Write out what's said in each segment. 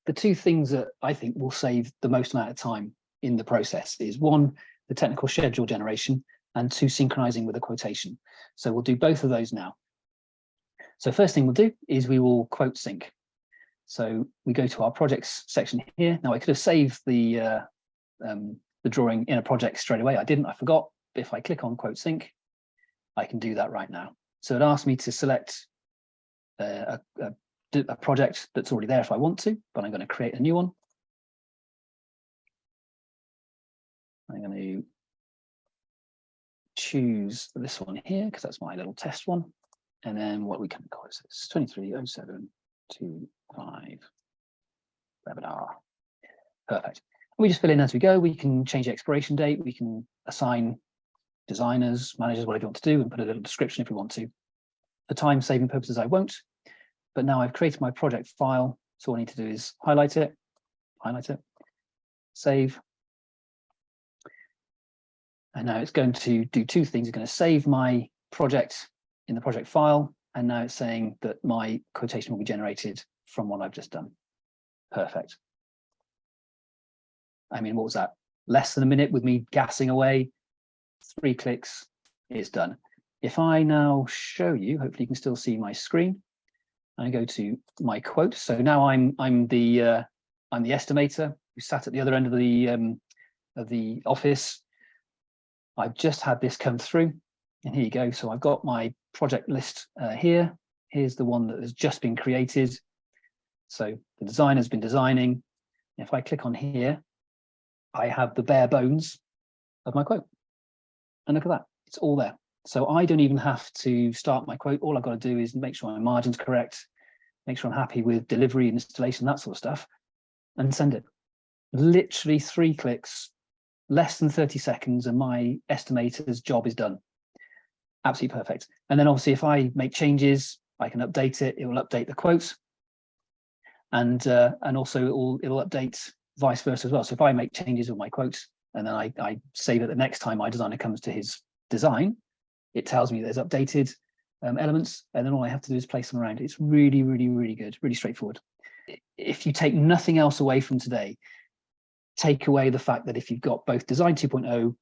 The two things that I think will save the most amount of time in the process is one, the technical schedule generation, and two, synchronizing with a quotation. So we'll do both of those now. So first thing we'll do is we will quote sync. So we go to our projects section here. Now I could have saved the drawing in a project straight away. I didn't, I forgot. But if I click on quote sync, I can do that right now. So it asks me to select a project that's already there if I want to, but I'm going to create a new one. I'm going to choose this one here because that's my little test one. And then what we can call it is 230725 webinar. Perfect. We just fill in as we go. We can change the expiration date. We can assign designers, managers, whatever you want to do, and put a little description if we want to. For time saving purposes, I won't. But now I've created my project file. So all I need to do is highlight it, save. And now it's going to do two things. It's going to save my project in the project file. And now it's saying that my quotation will be generated from what I've just done. Perfect. I mean, what was that? Less than a minute with me gassing away. 3 clicks, it's done. If I now show you, hopefully you can still see my screen. I go to my quote. So now I'm the estimator who sat at the other end of the office. I've just had this come through, and here you go. So I've got my project list here. Here's the one that has just been created. So the designer's been designing. If I click on here, I have the bare bones of my quote. And look at that, it's all there. So I don't even have to start my quote. All I've got to do is make sure my margin's correct, make sure I'm happy with delivery and installation, that sort of stuff, and send it. Literally 3 clicks, less than 30 seconds, and my estimator's job is done. Absolutely perfect. And then obviously if I make changes, I can update it. It will update the quotes, and also it'll update vice versa as well. So if I make changes with my quotes and then I save it the next time my designer comes to his design, it tells me there's updated elements, and then all I have to do is place them around. It's really, really, really good, really straightforward. If you take nothing else away from today, take away the fact that if you've got both Design 2.0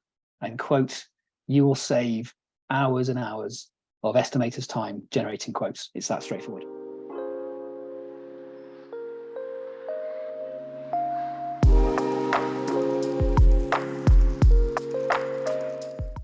and Quote, you will save hours and hours of estimators' time generating quotes. It's that straightforward.